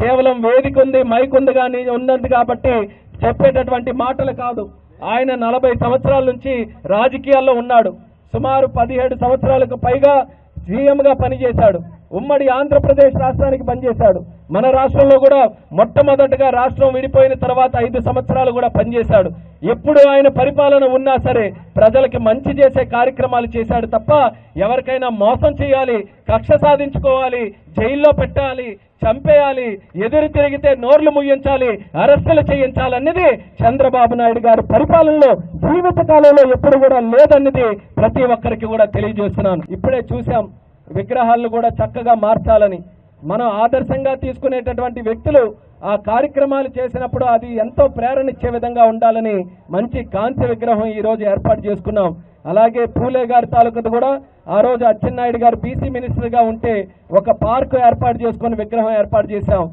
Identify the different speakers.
Speaker 1: కేవలం వేదిక ఉంది, మైక్ ఉంది కానీ ఉన్నది కాబట్టి చెప్పేటటువంటి మాటలు కాదు. ఆయన 40 సంవత్సరాల నుంచి రాజకీయాల్లో ఉన్నాడు. సుమారు 17 సంవత్సరాలకు పైగా సీఎంగా పనిచేశాడు. ఉమ్మడి ఆంధ్రప్రదేశ్ రాష్ట్రానికి పనిచేశాడు. మన రాష్ట్రంలో కూడా మొట్టమొదటగా రాష్ట్రం విడిపోయిన తర్వాత 5 సంవత్సరాలు కూడా పనిచేశాడు. ఎప్పుడు ఆయన పరిపాలన ఉన్నా సరే ప్రజలకి మంచి చేసే కార్యక్రమాలు చేశాడు తప్ప ఎవరికైనా మోసం చేయాలి, కక్ష సాధించుకోవాలి, జైల్లో పెట్టాలి, చంపేయాలి, ఎదురు తిరిగితే నోర్లు ముయ్యించాలి, అరెస్టులు చేయించాలన్నది చంద్రబాబు నాయుడు గారి పరిపాలనలో జీవితకాలంలో ఎప్పుడు కూడా లేదన్నది ప్రతి ఒక్కరికి కూడా తెలియజేస్తున్నాను. ఇప్పుడే చూసాం విగ్రహాలను కూడా చక్కగా మార్చాలని. మనం ఆదర్శంగా తీసుకునేటటువంటి వ్యక్తులు ఆ కార్యక్రమాలు చేసినప్పుడు అది ఎంతో ప్రేరణ ఇచ్చే విధంగా ఉండాలని మంచి కాంస్య విగ్రహం ఈ రోజు ఏర్పాటు చేసుకున్నాం. అలాగే పూలే గారి తాలూకది కూడా ఆ రోజు అచ్చెన్నాయుడు గారు బీసీ మినిస్టర్గా ఉంటే ఒక పార్కు ఏర్పాటు చేసుకుని విగ్రహం ఏర్పాటు చేశాం.